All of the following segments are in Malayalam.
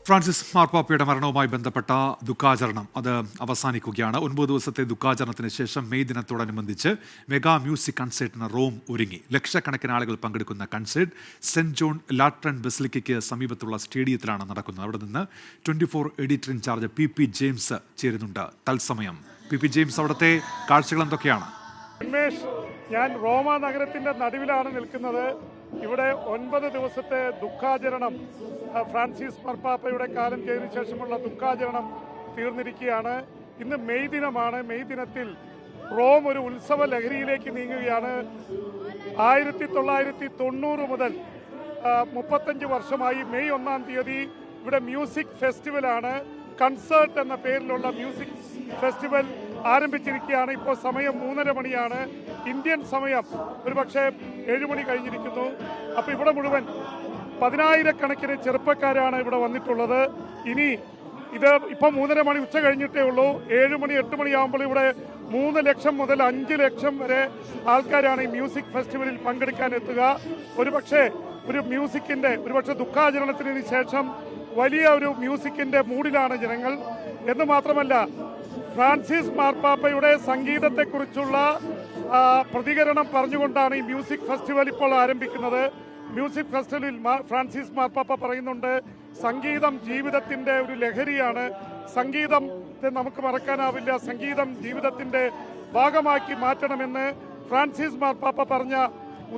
ഫ്രാൻസിസ് മാർപ്പാപ്പയുടെ മരണവുമായി ബന്ധപ്പെട്ട ദുഃഖാചരണം അത് അവസാനിക്കുകയാണ്. 9 ദിവസത്തെ ദുഃഖാചരണത്തിന് ശേഷം മെയ് ദിനത്തോടനുബന്ധിച്ച് മെഗാ മ്യൂസിക് കൺസേർട്ടിന് റോം ഒരുങ്ങി. ലക്ഷക്കണക്കിന് ആളുകൾ പങ്കെടുക്കുന്ന കൺസേർട്ട് സെന്റ് ജോൺ ലാട്രൻ ബസിലിക്കയ്ക്ക് സമീപത്തുള്ള സ്റ്റേഡിയത്തിലാണ് നടക്കുന്നത്. അവിടെ നിന്ന് 24 എഡിറ്റർ ഇൻചാർജ് പി ജെയിംസ് ചേരുന്നുണ്ട് തത്സമയം. പി ജെയിംസ്, അവിടുത്തെ കാഴ്ചകൾ എന്തൊക്കെയാണ്? ഞാൻ റോമ നഗരത്തിന്റെ നടുവിലാണ് നിൽക്കുന്നത്. ഇവിടെ 9 ദിവസത്തെ ദുഃഖാചരണം, ഫ്രാൻസിസ് മാർപ്പാപ്പയുടെ കാലം ചെയ്തതിനു ശേഷമുള്ള ദുഃഖാചരണം തീർന്നിരിക്കുകയാണ്. ഇന്ന് മെയ് ദിനമാണ്. മെയ് ദിനത്തിൽ റോം ഒരു ഉത്സവ ലഹരിയിലേക്ക് നീങ്ങുകയാണ്. 1990 മുതൽ 35 വർഷമായി മെയ് 1-ാം തീയതി ഇവിടെ മ്യൂസിക് ഫെസ്റ്റിവലാണ്. കൺസേർട്ട് എന്ന പേരിലുള്ള മ്യൂസിക് ഫെസ്റ്റിവൽ ആരംഭിച്ചിരിക്കുകയാണ്. ഇപ്പോൾ സമയം 3:30 മണിയാണ്. ഇന്ത്യൻ സമയം ഒരുപക്ഷെ 7 മണി കഴിഞ്ഞിരിക്കുന്നു. അപ്പോൾ ഇവിടെ മുഴുവൻ 10,000-കണക്കിന് ചെറുപ്പക്കാരാണ് ഇവിടെ വന്നിട്ടുള്ളത്. ഇനി ഇത് ഇപ്പോൾ 3:30 മണി ഉച്ച കഴിഞ്ഞിട്ടേ ഉള്ളൂ. 7 മണി 8 മണിയാകുമ്പോൾ ഇവിടെ 3 ലക്ഷം മുതൽ 5 ലക്ഷം വരെ ആൾക്കാരാണ് ഈ മ്യൂസിക് ഫെസ്റ്റിവലിൽ പങ്കെടുക്കാൻ എത്തുക. ഒരുപക്ഷെ ഒരുപക്ഷെ ദുഃഖാചരണത്തിന് ശേഷം വലിയ ഒരു മ്യൂസിക്കിന്റെ മൂഡിലാണ് ജനങ്ങൾ. എന്ന് മാത്രമല്ല, ഫ്രാൻസിസ് മാർപ്പാപ്പയുടെ സംഗീതത്തെക്കുറിച്ചുള്ള പ്രതികരണം പറഞ്ഞുകൊണ്ടാണ് ഈ മ്യൂസിക് ഫെസ്റ്റിവൽ ഇപ്പോൾ ആരംഭിക്കുന്നത്. മ്യൂസിക് ഫെസ്റ്റിവലിൽ ഫ്രാൻസിസ് മാർപ്പാപ്പ പറയുന്നുണ്ട്, സംഗീതം ജീവിതത്തിൻ്റെ ഒരു ലഹരിയാണ്, സംഗീതത്തെ നമുക്ക് മറക്കാനാവില്ല, സംഗീതം ജീവിതത്തിൻ്റെ ഭാഗമാക്കി മാറ്റണമെന്ന് ഫ്രാൻസിസ് മാർപ്പാപ്പ പറഞ്ഞ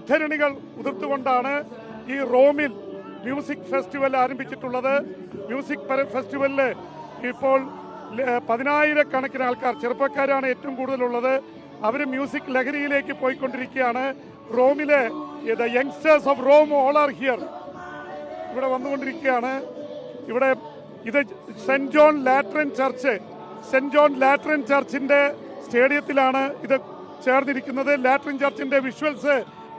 ഉദ്ധരണികൾ ഉതിർത്തുകൊണ്ടാണ് ഈ റോമിൽ മ്യൂസിക് ഫെസ്റ്റിവൽ ആരംഭിച്ചിട്ടുള്ളത്. മ്യൂസിക് ഫെസ്റ്റിവലിൽ ഇപ്പോൾ 10,000-കണക്കിന് ആൾക്കാർ, ചെറുപ്പക്കാരാണ് ഏറ്റവും കൂടുതലുള്ളത്. അവർ മ്യൂസിക് ലഹരിയിലേക്ക് പോയിക്കൊണ്ടിരിക്കുകയാണ്. റോമിലെ the youngsters of Rome all are here ഇവിടെ വന്നുകൊണ്ടിരിക്കുകയാണ്. ഇവിടെ ഇത് സെന്റ് ജോൺ ലാട്രൻ ചർച്ചിൻ്റെ സ്റ്റേഡിയത്തിലാണ് ഇത് ചേർന്നിരിക്കുന്നത്. ലാട്രൻ ചർച്ചിൻ്റെ വിഷ്വൽസ്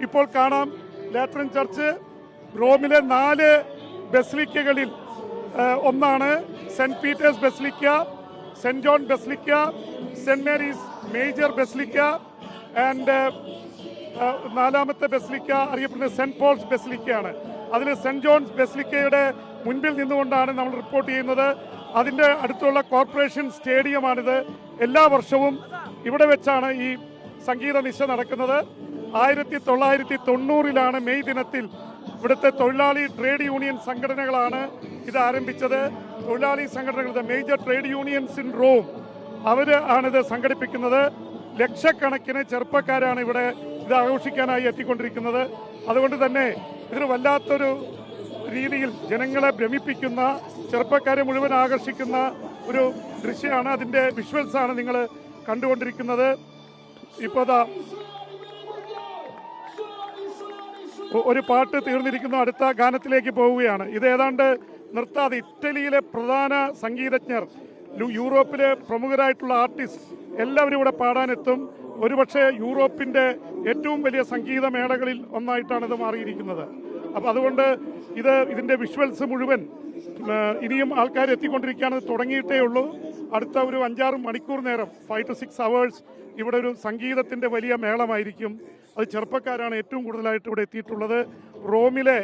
ഇപ്പോൾ കാണാം. ലാട്രൻ ചർച്ച് റോമിലെ 4 ബസിലിക്കകളിൽ ഒന്നാണ്. Saint Peter's basilica, Saint John basilica, Saint Mary's major basilica and 4ാമത്തെ ബസിലിക്ക അറിയപ്പെടുന്നത് സെന്റ് പോൾസ് ബസിലിക്കയാണ്. അതിൽ സെന്റ് ജോൺസ് ബസിലിക്കയുടെ മുൻപിൽ നിന്നുകൊണ്ടാണ് നമ്മൾ റിപ്പോർട്ട് ചെയ്യുന്നത്. അതിൻ്റെ അടുത്തുള്ള കോർപ്പറേഷൻ സ്റ്റേഡിയമാണിത്. എല്ലാ വർഷവും ഇവിടെ വെച്ചാണ് ഈ സംഗീത നിശ നടക്കുന്നത്. 1990-ലാണ് മെയ് ദിനത്തിൽ ഇവിടുത്തെ തൊഴിലാളി ട്രേഡ് യൂണിയൻ സംഘടനകളാണ് ഇത് ആരംഭിച്ചത്. തൊഴിലാളി സംഘടനകൾ, major trade unions in Rome, ആണിത് സംഘടിപ്പിക്കുന്നത്. ലക്ഷക്കണക്കിന് ചെറുപ്പക്കാരാണ് ഇവിടെ ഇത് ആഘോഷിക്കാനായി എത്തിക്കൊണ്ടിരിക്കുന്നത്. അതുകൊണ്ട് തന്നെ ഇതൊരു വല്ലാത്തൊരു രീതിയിൽ ജനങ്ങളെ ഭ്രമിപ്പിക്കുന്ന, ചെറുപ്പക്കാരെ മുഴുവൻ ആകർഷിക്കുന്ന ഒരു ദൃശ്യമാണ്. അതിൻ്റെ വിഷ്വൽസാണ് നിങ്ങൾ കണ്ടുകൊണ്ടിരിക്കുന്നത്. ഇപ്പോൾ ഒരു പാട്ട് തീർന്നിരിക്കുന്നു, അടുത്ത ഗാനത്തിലേക്ക് പോവുകയാണ്. ഇത് ഏതാണ്ട് നിർത്താതെ ഇറ്റലിയിലെ പ്രധാന സംഗീതജ്ഞർ, യൂറോപ്പിലെ പ്രമുഖരായിട്ടുള്ള ആർട്ടിസ്റ്റ് എല്ലാവരും ഇവിടെ പാടാനെത്തും. ഒരുപക്ഷെ യൂറോപ്പിൻ്റെ ഏറ്റവും വലിയ സംഗീതമേളകളിൽ ഒന്നായിട്ടാണ് ഇത് മാറിയിരിക്കുന്നത്. അപ്പോൾ അതുകൊണ്ട് ഇതിൻ്റെ വിഷ്വൽസ് മുഴുവൻ ഇനിയും ആൾക്കാർ എത്തിക്കൊണ്ടിരിക്കുകയാണ്. തുടങ്ങിയിട്ടേ ഉള്ളൂ. അടുത്ത ഒരു 5-6 മണിക്കൂർ നേരം, 5 to 6 hours ഇവിടെ ഒരു സംഗീതത്തിൻ്റെ വലിയ മേളമായിരിക്കും. അത് ചെറുപ്പക്കാരാണ് ഏറ്റവും കൂടുതലായിട്ട് ഇവിടെ എത്തിയിട്ടുള്ളത്. റോമിലെ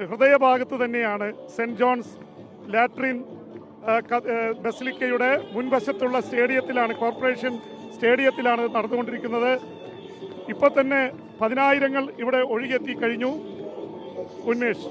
ഹൃദയഭാഗത്ത് തന്നെയാണ് സെന്റ് ജോൺസ് ലാട്രിൻ ബസിലിക്കയുടെ മുൻവശത്തുള്ള സ്റ്റേഡിയത്തിലാണ്, കോർപ്പറേഷൻ സ്റ്റേഡിയത്തിലാണ് നടന്നുകൊണ്ടിരിക്കുന്നത്. ഇപ്പോൾ തന്നെ 10,000-ങ്ങൾ ഇവിടെ ഒഴുകിയെത്തി കഴിഞ്ഞു. ഉന്മേഷ്.